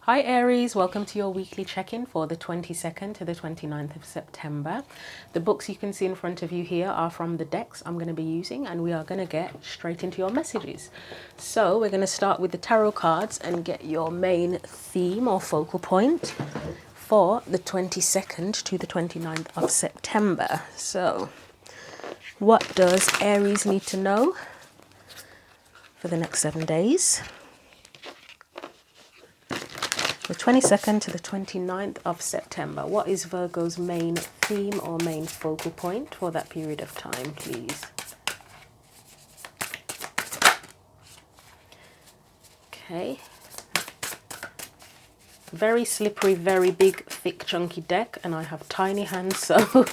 Hi Aries, welcome to your weekly check-in for the 22nd to the 29th of September. The books you can see in front of you here are from the decks I'm going to be using, and we are going to get straight into your messages. So we're going to start with the tarot cards and get your main theme or focal point for the 22nd to the 29th of September. So what does Aries need to know for the next 7 days? The 22nd to the 29th of September. What is Virgo's main theme or main focal point for that period of time, please? Okay. Very slippery, very big, thick, chunky deck, and I have tiny hands, so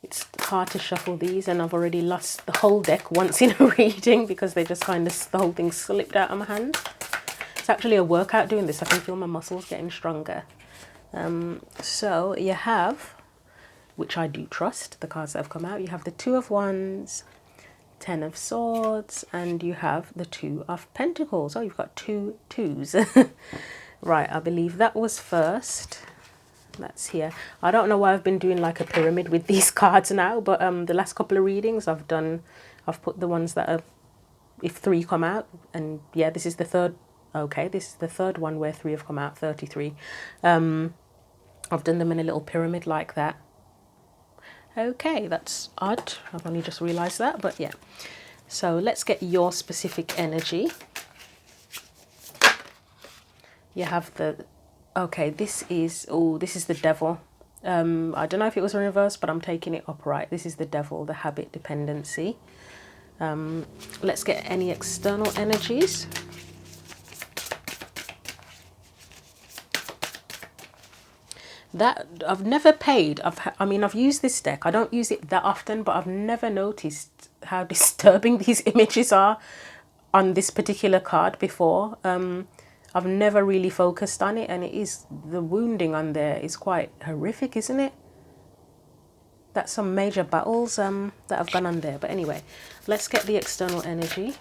it's hard to shuffle these, and I've already lost the whole deck once in a reading because they just kind of, the whole thing slipped out of my hand. It's actually a workout doing this. I can feel my muscles getting stronger. So you have, which I do trust, the cards that have come out. You have the Two of Wands, Ten of Swords, and you have the Two of Pentacles. Oh, you've got two twos. Right, I believe that was first. That's here. I don't know why I've been doing like a pyramid with these cards now, but the last couple of readings I've put the ones that are, if three come out, and yeah, this is the third. Okay, this is the third one where three have come out, 33. I've done them in a little pyramid like that. Okay, that's odd. I've only just realised that, but yeah. So let's get your specific energy. You have the... Okay, this is the Devil. I don't know if it was in reverse, but I'm taking it upright. This is the Devil, the habit dependency. Let's get any external energies. That I've never paid. I've used this deck. I don't use it that often, but I've never noticed how disturbing these images are on this particular card before. I've never really focused on it, and it is, the wounding on there is quite horrific, isn't it? That's some major battles that have gone on there. But anyway, let's get the external energy.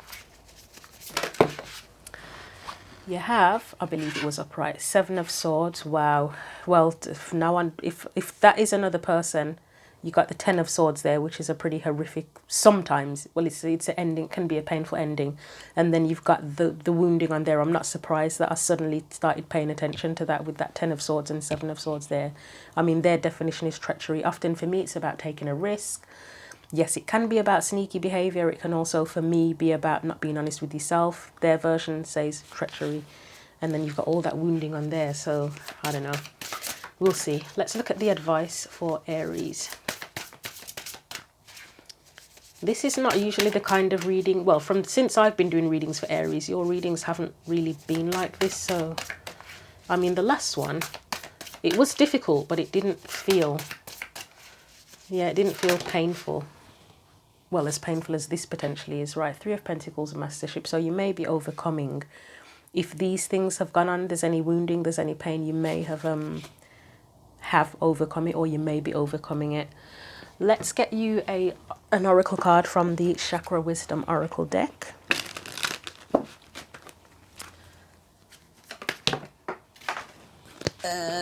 You have, I believe it was upright, Seven of Swords. Wow. Well, if that is another person, you got the Ten of Swords there, which is a pretty horrific, sometimes, well, it's an ending, can be a painful ending. And then you've got the wounding on there. I'm not surprised that I suddenly started paying attention to that with that Ten of Swords and Seven of Swords there. I mean, their definition is treachery. Often for me, it's about taking a risk. Yes, it can be about sneaky behaviour. It can also, for me, be about not being honest with yourself. Their version says treachery. And then you've got all that wounding on there. So, I don't know. We'll see. Let's look at the advice for Aries. This is not usually the kind of reading... Well, since I've been doing readings for Aries, your readings haven't really been like this. So, I mean, the last one, it was difficult, but it didn't feel... Yeah, it didn't feel painful. Well, as painful as this potentially is, right? Three of Pentacles and Mastership. So you may be overcoming. If these things have gone on, there's any wounding, there's any pain, you may have overcome it, or you may be overcoming it. Let's get you an oracle card from the Chakra Wisdom Oracle deck.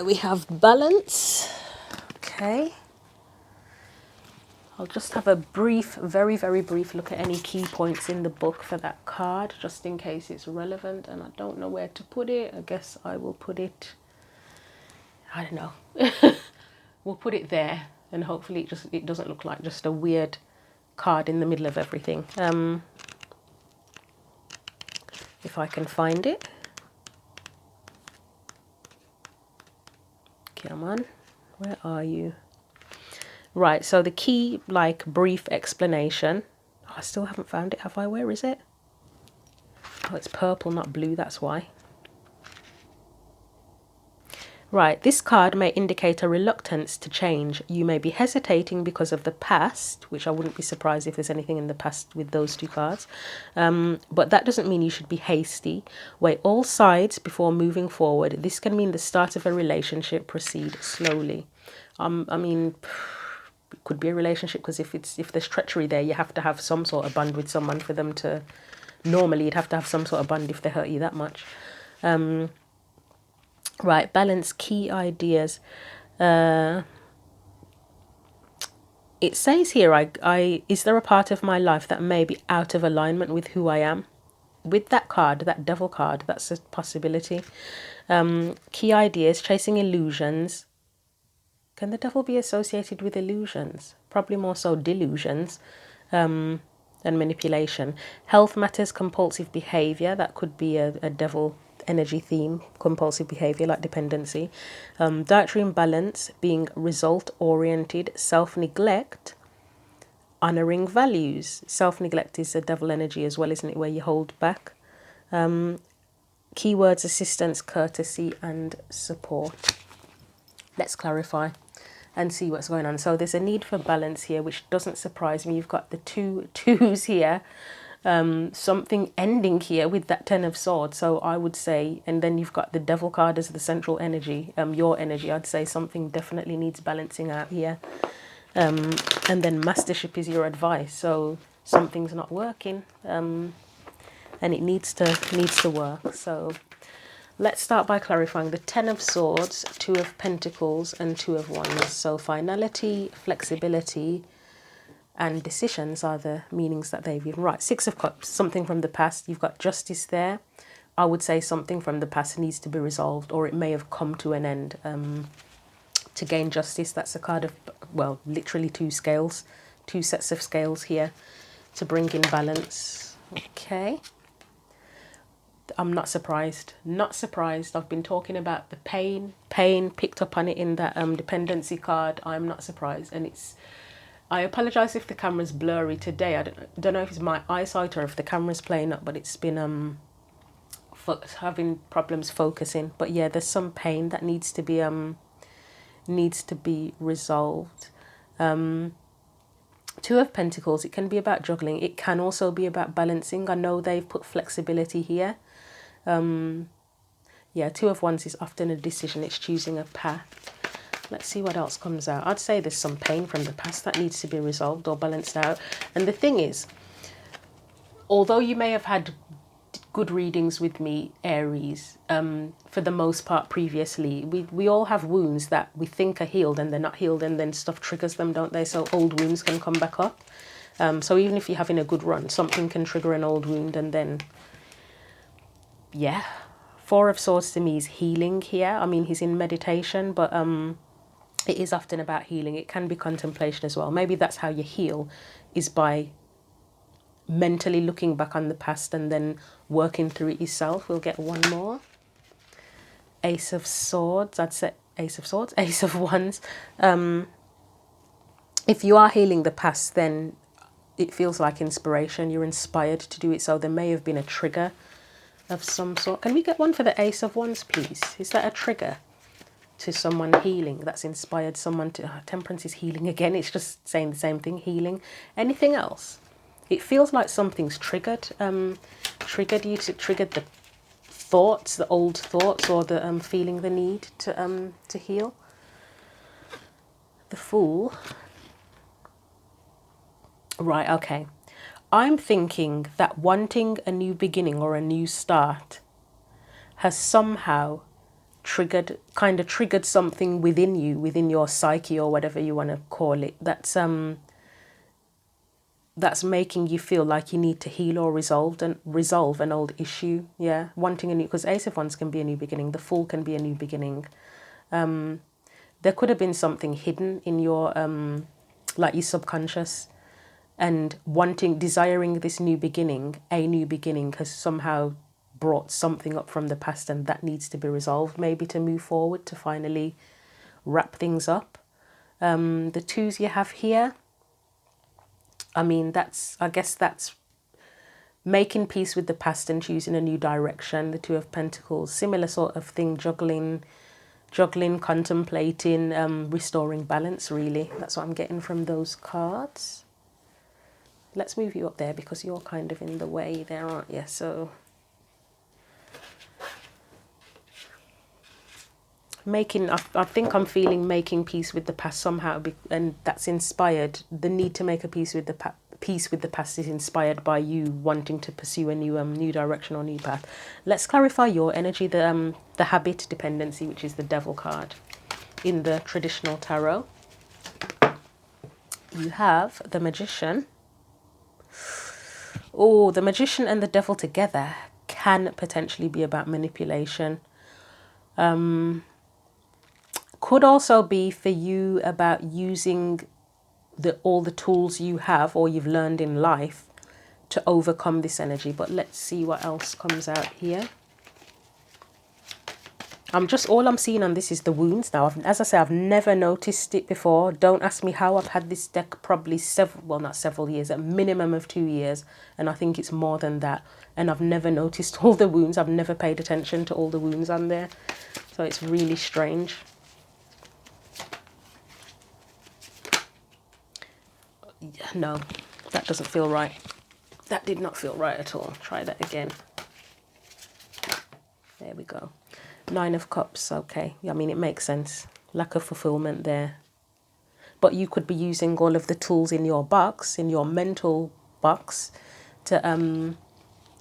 We have Balance. Okay. I'll just have a brief, very, very brief look at any key points in the book for that card, just in case it's relevant, and I don't know where to put it. I guess I will put it, I don't know. We'll put it there, and hopefully it doesn't look like just a weird card in the middle of everything. If I can find it. Come on, where are you? Right, so the key, like, brief explanation. Oh, I still haven't found it, have I? Where is it? Oh, it's purple, not blue, that's why. Right, this card may indicate a reluctance to change. You may be hesitating because of the past, which I wouldn't be surprised if there's anything in the past with those two cards. But that doesn't mean you should be hasty. Weigh all sides before moving forward. This can mean the start of a relationship. Proceed slowly. I mean... It could be a relationship, because if there's treachery there, you have to have some sort of bond with someone for them to... Normally, you'd have to have some sort of bond if they hurt you that much. Right, balance, key ideas. It says here, is there a part of my life that may be out of alignment with who I am? With that card, that devil card, that's a possibility. Key ideas, chasing illusions. Can the devil be associated with illusions? Probably more so delusions and manipulation. Health matters, compulsive behavior. That could be a devil energy theme, compulsive behavior like dependency. Dietary imbalance, being result oriented, self-neglect, honoring values. Self-neglect is a devil energy as well, isn't it, where you hold back. Keywords, assistance, courtesy and support. Let's clarify and see what's going on. So there's a need for balance here, which doesn't surprise me. You've got the two twos here, something ending here with that Ten of Swords. So I would say, and then you've got the devil card as the central energy, your energy. I'd say something definitely needs balancing out here. And then mastership is your advice. So something's not working, and it needs to work. So let's start by clarifying the Ten of Swords, Two of Pentacles and Two of Wands. So finality, flexibility and decisions are the meanings that they've given. Right, Six of Cups, something from the past. You've got justice there. I would say something from the past needs to be resolved, or it may have come to an end. To gain justice, that's a card of, well, literally two scales, two sets of scales here to bring in balance. Okay. I'm not surprised. Not surprised. I've been talking about the pain, picked up on it in that dependency card. I'm not surprised. And it's, I apologize if the camera's blurry today. I don't know if it's my eyesight or if the camera's playing up, but it's been having problems focusing. But yeah, there's some pain that needs to be resolved. Two of Pentacles, it can be about juggling. It can also be about balancing. I know they've put flexibility here. Yeah, Two of Wands is often a decision. It's choosing a path. Let's see what else comes out. I'd say there's some pain from the past that needs to be resolved or balanced out. And the thing is, although you may have had good readings with me, Aries, for the most part previously, we all have wounds that we think are healed and they're not healed, and then stuff triggers them, don't they? So old wounds can come back up. So even if you're having a good run, something can trigger an old wound, and then, yeah. Four of Swords to me is healing here. I mean, he's in meditation, but it is often about healing. It can be contemplation as well. Maybe that's how you heal, is by mentally looking back on the past and then working through it yourself. We'll get one more. Ace of Swords. I'd say Ace of Swords, Ace of Wands. If you are healing the past, then it feels like inspiration. You're inspired to do it. So there may have been a trigger of some sort. Can we get one for the Ace of Wands, please? Is that a trigger to someone healing that's inspired someone to... Temperance is healing again. It's just saying the same thing, healing. Anything else? It feels like something's triggered you, to trigger the thoughts, the old thoughts, or the feeling the need to heal. The Fool. Right, okay. I'm thinking that wanting a new beginning or a new start has somehow triggered something within you, within your psyche, or whatever you want to call it, that's making you feel like you need to heal or resolve an old issue. Yeah, wanting a new, because Ace of Wands can be a new beginning. The Fool can be a new beginning. There could have been something hidden in your like your subconscious, and desiring this new beginning, a new beginning, has somehow brought something up from the past, and that needs to be resolved, maybe to move forward, to finally wrap things up. The twos you have here, I mean, I guess that's making peace with the past and choosing a new direction. The Two of Pentacles, similar sort of thing, juggling, contemplating, restoring balance, really. That's what I'm getting from those cards. Let's move you up there because you're kind of in the way there, aren't you? So I think I'm feeling making peace with the past somehow, and that's inspired the need to make a peace with the peace with the past is inspired by you wanting to pursue a new direction or new path. Let's clarify your energy, the habit dependency, which is the devil card in the traditional tarot. You have the magician. Oh, the magician and the devil together can potentially be about manipulation. Could also be for you about using all the tools you have or you've learned in life to overcome this energy. But let's see what else comes out here. All I'm seeing on this is the wounds now. As I say, I've never noticed it before. Don't ask me how. I've had this deck probably not several years, a minimum of 2 years. And I think it's more than that. And I've never noticed all the wounds. I've never paid attention to all the wounds on there. So it's really strange. No, that doesn't feel right. That did not feel right at all. Try that again. There we go. 9 of Cups, okay. I mean, it makes sense. Lack of fulfillment there. But you could be using all of the tools in your box, in your mental box, to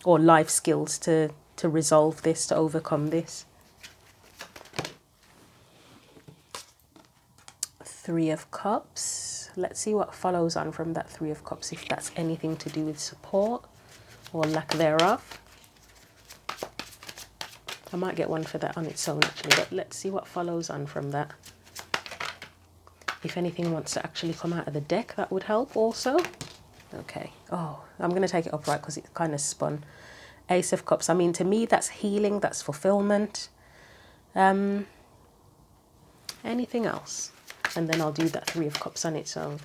or life skills to resolve this, to overcome this. 3 of Cups. Let's see what follows on from that 3 of Cups, if that's anything to do with support or lack thereof. I might get one for that on its own actually, but let's see what follows on from that. If anything wants to actually come out of the deck, that would help also. Okay. Oh, I'm going to take it upright because it kind of spun. Ace of Cups. I mean, to me, that's healing, that's fulfillment. Anything else? And then I'll do that 3 of Cups on its own.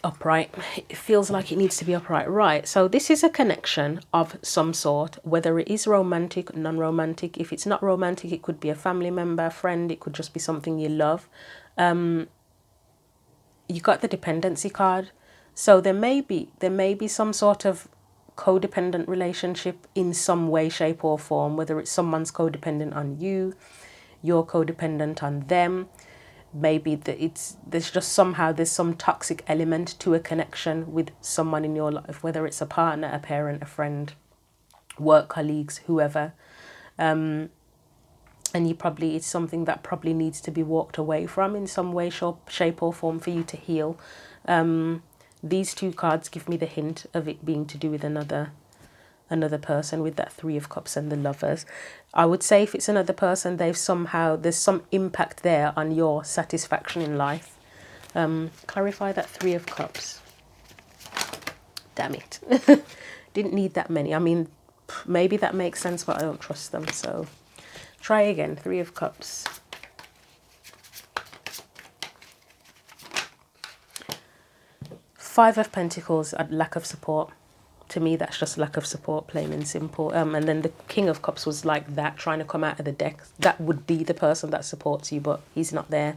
Upright. It feels like it needs to be upright. Right, so this is a connection of some sort, whether it is romantic, non-romantic. If it's not romantic, it could be a family member, friend, it could just be something you love. You got the dependency card, so there may be some sort of codependent relationship in some way, shape or form, whether it's someone's codependent on you, you're codependent on them. Maybe there's just somehow there's some toxic element to a connection with someone in your life, whether it's a partner, a parent, a friend, work colleagues, whoever. And it's something that probably needs to be walked away from in some way, shape or form for you to heal. These 2 cards give me the hint of it being to do with another person, with that 3 of Cups and the Lovers. I would say if it's another person, there's some impact there on your satisfaction in life. Clarify that 3 of Cups. Damn it. Didn't need that many. I mean, maybe that makes sense, but I don't trust them. So try again. 3 of Cups. Five of Pentacles, lack of support. To me, that's just lack of support, plain and simple. And then the King of Cups was like that, trying to come out of the deck. That would be the person that supports you, but he's not there.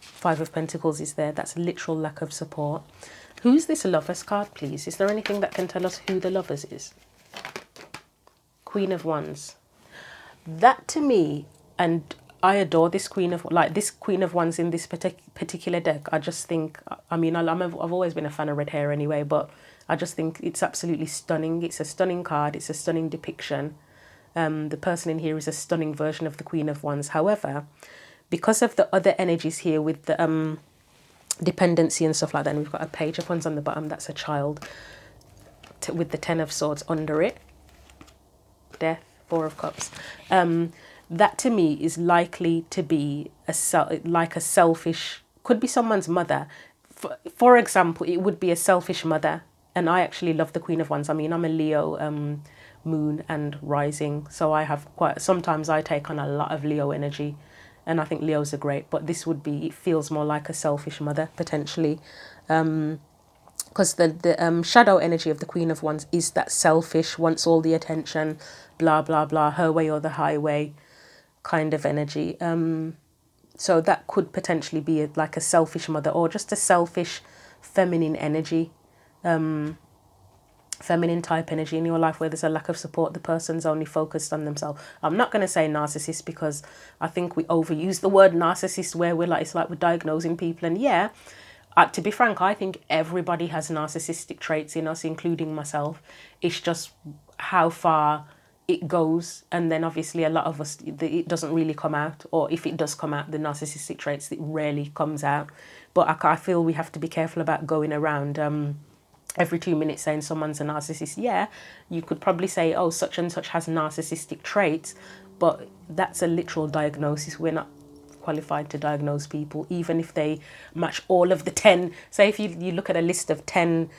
5 of Pentacles is there. That's literal lack of support. Who's this Lovers card, please? Is there anything that can tell us who the Lovers is? Queen of Wands. That to me, and I adore this Queen of Wands in this particular deck. I just think, I mean, I've always been a fan of red hair anyway, but I just think it's absolutely stunning. It's a stunning card. It's a stunning depiction. The person in here is a stunning version of the Queen of Wands. However, because of the other energies here with the dependency and stuff like that, and we've got a Page of Wands on the bottom, that's a child, with the 10 of Swords under it. Death, 4 of Cups. That to me is likely to be like a selfish, could be someone's mother. For example, it would be a selfish mother. And I actually love the Queen of Wands. I mean, I'm a Leo moon and rising. So I have sometimes I take on a lot of Leo energy. And I think Leos are great. But this it feels more like a selfish mother, potentially. Because the shadow energy of the Queen of Wands is that selfish, wants all the attention, blah, blah, blah, her way or the highway kind of energy. So that could potentially be like a selfish mother or just a selfish feminine energy. feminine type energy in your life where there's a lack of support, the person's only focused on themselves. I'm not going to say narcissist because I think we overuse the word narcissist where we're like, it's like we're diagnosing people. And yeah, to be frank, I think everybody has narcissistic traits in us, including myself. It's just how far it goes, and then obviously a lot of us, it doesn't really come out, or if it does come out, the narcissistic traits, it rarely comes out. But I feel we have to be careful about going around every 2 minutes saying someone's a narcissist. Yeah, you could probably say, oh, such and such has narcissistic traits, but that's a literal diagnosis. We're not qualified to diagnose people, even if they match all of the 10. Say if you look at a list of 10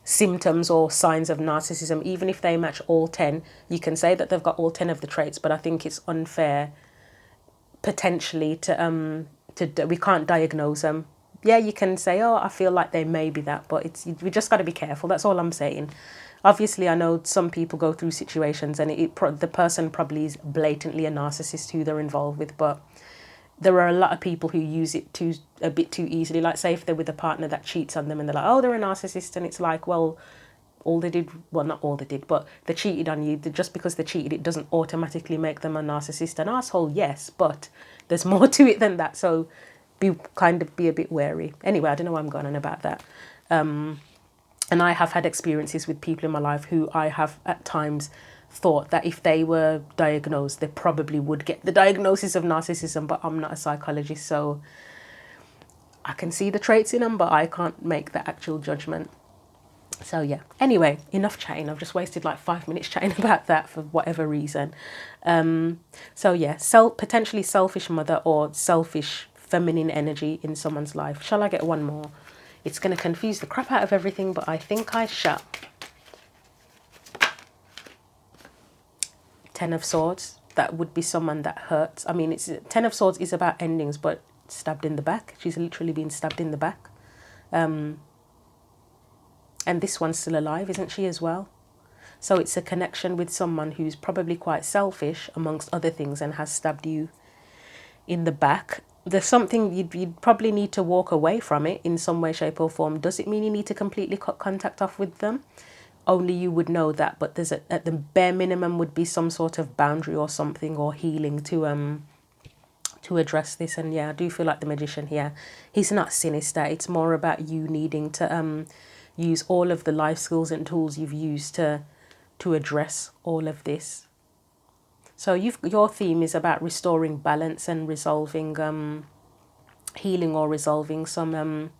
symptoms or signs of narcissism, even if they match all 10, you can say that they've got all 10 of the traits. But I think it's unfair potentially to we can't diagnose them. Yeah, you can say, oh, I feel like they may be that, but we just got to be careful. That's all I'm saying. Obviously, I know some people go through situations and the person probably is blatantly a narcissist who they're involved with, but there are a lot of people who use it a bit too easily. Like, say if they're with a partner that cheats on them and they're like, oh, they're a narcissist, and it's like, well, not all they did, but they cheated on you. Just because they cheated, it doesn't automatically make them a narcissist. An asshole, yes, but there's more to it than that. So be a bit wary. Anyway, I don't know why I'm going on about that. And I have had experiences with people in my life who I have at times thought that if they were diagnosed, they probably would get the diagnosis of narcissism, but I'm not a psychologist, so I can see the traits in them, but I can't make the actual judgment. So yeah, anyway, enough chatting. I've just wasted like 5 minutes chatting about that for whatever reason. So yeah, potentially selfish mother or selfish feminine energy in someone's life. Shall I get one more? It's going to confuse the crap out of everything, but I think I shall. 10 of Swords. That would be someone that hurts. I mean, 10 of Swords is about endings, but stabbed in the back. She's literally been stabbed in the back. And this one's still alive, isn't she, as well? So it's a connection with someone who's probably quite selfish, amongst other things, and has stabbed you in the back. There's something you'd probably need to walk away from it in some way, shape or form. Does it mean you need to completely cut contact off with them? Only you would know that, but there's at the bare minimum would be some sort of boundary or something, or healing to address this. And yeah, I do feel like the Magician here, he's not sinister. It's more about you needing to use all of the life skills and tools you've used to address all of this. So your theme is about restoring balance and resolving healing or resolving some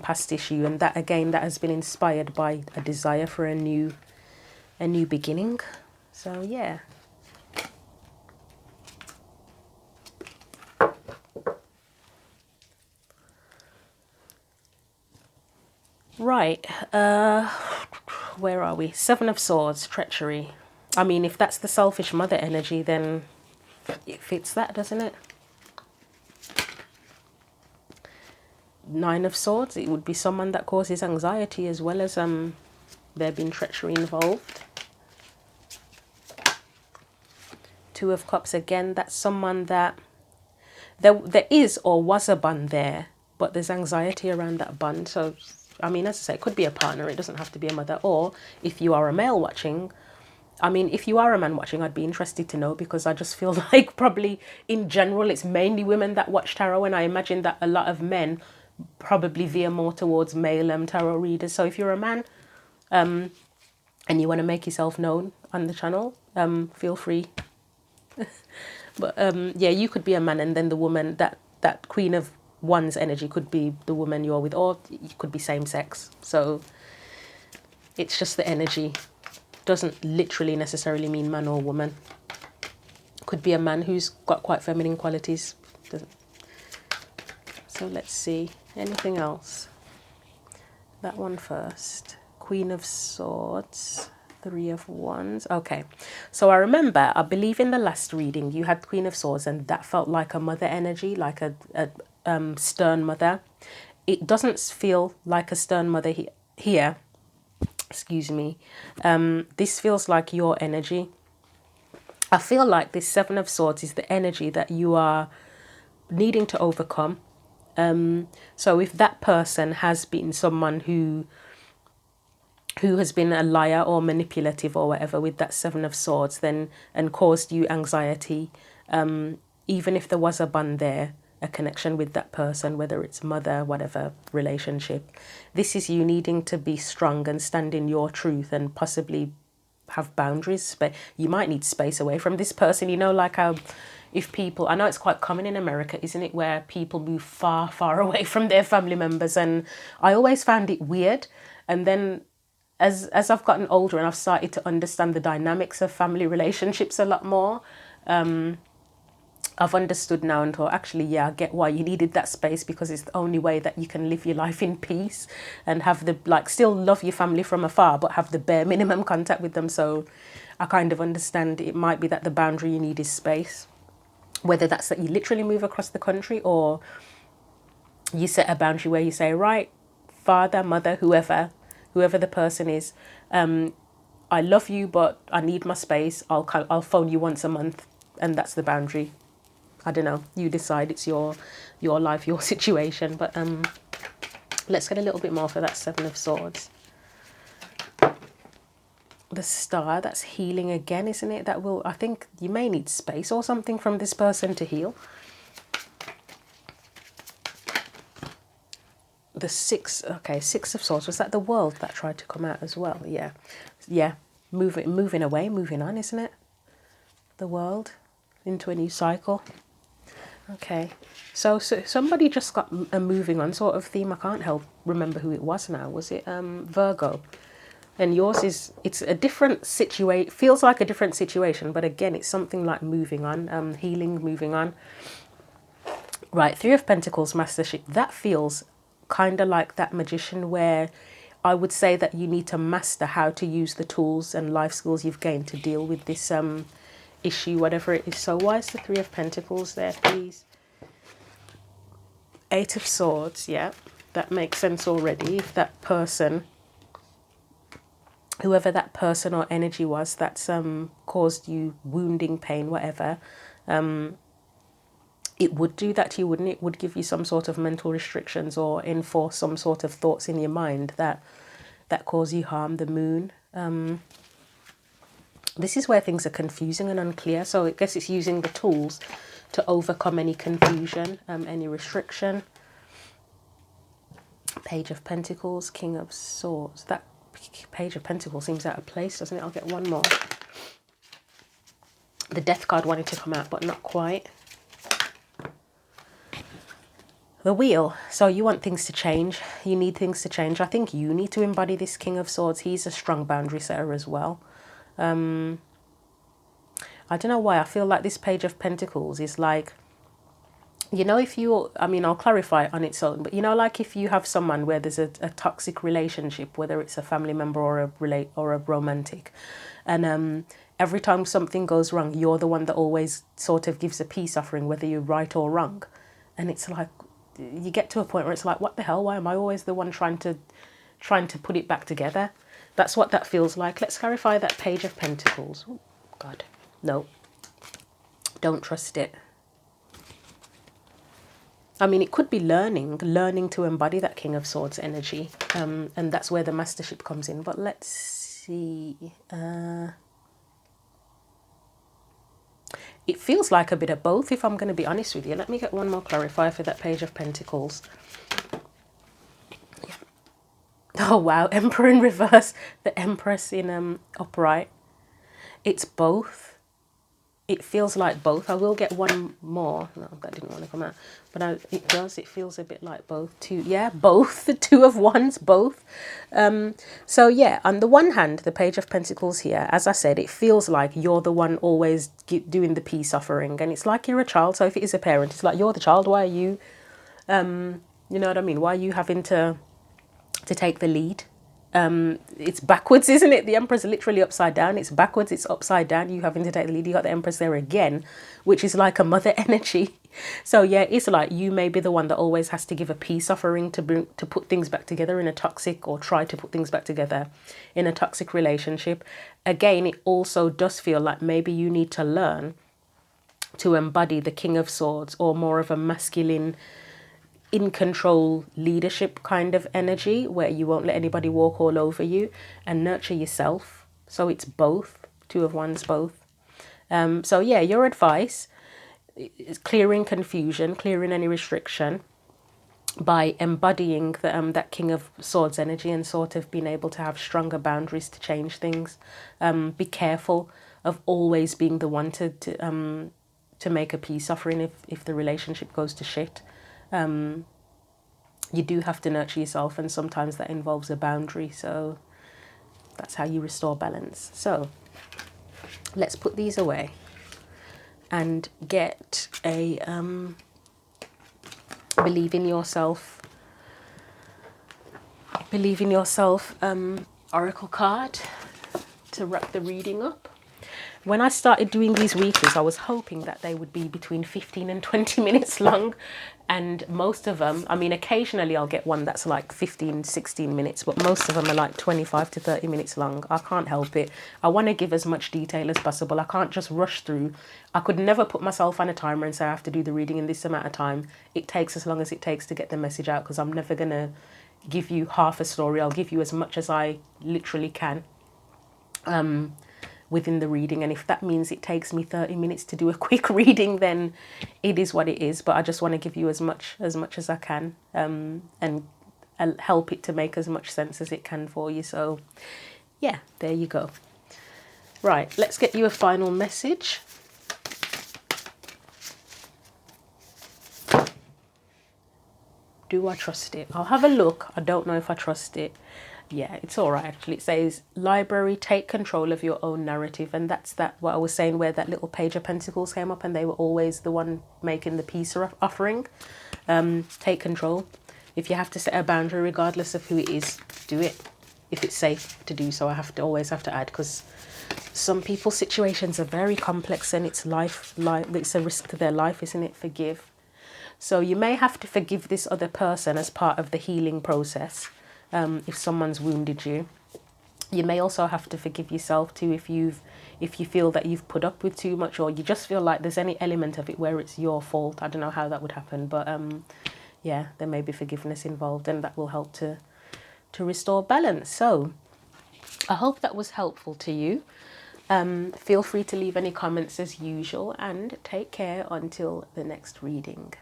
past issue, and that again, that has been inspired by a desire for a new beginning. So yeah. Right, where are we? 7 of Swords, treachery. I mean, if that's the selfish mother energy, then it fits that, doesn't it? 9 of Swords, it would be someone that causes anxiety as well as there being treachery involved. 2 of Cups, again, that's someone that there is or was a bond there, but there's anxiety around that bond. So, I mean, as I say, it could be a partner, it doesn't have to be a mother. Or if you are a male watching, I mean, if you are a man watching, I'd be interested to know, because I just feel like probably in general, it's mainly women that watch tarot, and I imagine that a lot of men probably veer more towards male tarot readers. So if you're a man and you want to make yourself known on the channel, feel free. But yeah, you could be a man, and then the woman, that Queen of Wands energy could be the woman you're with, or you could be same sex. So it's just the energy. Doesn't literally necessarily mean man or woman. Could be a man who's got quite feminine qualities. So let's see. Anything else? That one first. Queen of Swords. 3 of Wands. Okay. So I remember, I believe in the last reading, you had Queen of Swords, and that felt like a mother energy, like a stern mother. It doesn't feel like a stern mother here. Excuse me. This feels like your energy. I feel like this 7 of Swords is the energy that you are needing to overcome. So if that person has been someone who who has been a liar or manipulative or whatever with that Seven of Swords, then, and caused you anxiety, even if there was a bond there, a connection with that person, whether it's mother, whatever relationship, this is you needing to be strong and stand in your truth and possibly have boundaries. But you might need space away from this person, you know, like how if people, I know it's quite common in America, isn't it, where people move far, far away from their family members, and I always found it weird. And then as I've gotten older and I've started to understand the dynamics of family relationships a lot more, I've understood now and thought, actually, yeah, I get why you needed that space, because it's the only way that you can live your life in peace and have the, like, still love your family from afar, but have the bare minimum contact with them. So I kind of understand it might be that the boundary you need is space, whether that's that you literally move across the country, or you set a boundary where you say, right, father, mother, whoever the person is, I love you, but I need my space. I'll phone you once a month, and that's the boundary. I don't know. You decide. It's your life, your situation. But let's get a little bit more for that Seven of Swords. The Star, that's healing again, isn't it? That will, I think you may need space or something from this person to heal. The Six of Swords, was that the World that tried to come out as well? Yeah, moving away, moving on, isn't it? The World into a new cycle. Okay, so somebody just got a moving on sort of theme. I can't remember who it was now. Was it Virgo? And yours is, it's a different situation, feels like a different situation, but again, it's something like moving on, healing, moving on. Right, Three of Pentacles, Mastership, that feels kind of like that Magician, where I would say that you need to master how to use the tools and life skills you've gained to deal with this issue, whatever it is. So why is the Three of Pentacles there, please? Eight of Swords, yeah, that makes sense already. If that person, whoever that person or energy was that's caused you wounding, pain, whatever, it would do that to you, wouldn't it? It would give you some sort of mental restrictions or enforce some sort of thoughts in your mind that cause you harm. The Moon. This is where things are confusing and unclear. So I guess it's using the tools to overcome any confusion, any restriction. Page of Pentacles, King of Swords. That Page of Pentacles seems out of place, doesn't it? I'll get one more. The Death card wanted to come out, but not quite. The Wheel. So you want things to change. You need things to change. I think you need to embody this King of Swords. He's a strong boundary setter as well. I don't know why I feel like this Page of Pentacles is like, you know, if you, I mean, I'll clarify on its own, but you know, like if you have someone where there's a toxic relationship, whether it's a family member or a romantic, and every time something goes wrong, you're the one that always sort of gives a peace offering, whether you're right or wrong. And it's like, you get to a point where it's like, what the hell? Why am I always the one trying to put it back together? That's what that feels like. Let's clarify that Page of Pentacles. Oh, God, no. Don't trust it. I mean, it could be learning to embody that King of Swords energy. And that's where the Mastership comes in. But let's see. It feels like a bit of both, if I'm going to be honest with you. Let me get one more clarifier for that Page of Pentacles. Oh, wow. Emperor in reverse. The Empress in upright. It's both. It feels like both. I will get one more. No, that didn't want to come out. But it does. It feels a bit like both. Two. Yeah, both. The Two of Wands, both. So, yeah, on the one hand, the Page of Pentacles here, as I said, it feels like you're the one always doing the peace offering. And it's like you're a child. So if it is a parent, it's like you're the child. Why are you, you know what I mean? Why are you having to take the lead? It's backwards, isn't it? The Emperor's literally upside down. It's backwards, it's upside down. You having to take the lead. You got the Empress there again, which is like a mother energy. So yeah, it's like you may be the one that always has to give a peace offering to put things back together in a toxic, or try to put things back together in a toxic relationship. Again, it also does feel like maybe you need to learn to embody the King of Swords, or more of a masculine in control leadership kind of energy where you won't let anybody walk all over you, and nurture yourself. So it's both, Two of Wands both. So yeah, your advice is clearing confusion, clearing any restriction by embodying that King of Swords energy and sort of being able to have stronger boundaries to change things. Be careful of always being the one to make a peace offering if the relationship goes to shit. You do have to nurture yourself, and sometimes that involves a boundary. So that's how you restore balance. So let's put these away and get a believe in yourself oracle card to wrap the reading up. When I started doing these weeklies, I was hoping that they would be between 15 and 20 minutes long. And most of them, I mean, occasionally I'll get one that's like 15, 16 minutes, but most of them are like 25 to 30 minutes long. I can't help it. I want to give as much detail as possible. I can't just rush through. I could never put myself on a timer and say I have to do the reading in this amount of time. It takes as long as it takes to get the message out, because I'm never going to give you half a story. I'll give you as much as I literally can. Within the reading, and if that means it takes me 30 minutes to do a quick reading, then it is what it is. But I just want to give you as much as I can, and help it to make as much sense as it can for you. So yeah, there you go. Right, let's get you a final message. Do I trust it? I'll have a look. I don't know if I trust it. Yeah, it's all right, actually. It says, library, take control of your own narrative. And that's what I was saying, where that little Page of Pentacles came up, and they were always the one making the peace offering. Take control. If you have to set a boundary, regardless of who it is, do it. If it's safe to do so, I always have to add, because some people's situations are very complex, and it's it's a risk to their life, isn't it? Forgive. So you may have to forgive this other person as part of the healing process. If someone's wounded you, you may also have to forgive yourself too if you feel that you've put up with too much, or you just feel like there's any element of it where it's your fault. I don't know how that would happen, but yeah, there may be forgiveness involved, and that will help to restore balance. So I hope that was helpful to you. Feel free to leave any comments as usual, and take care until the next reading.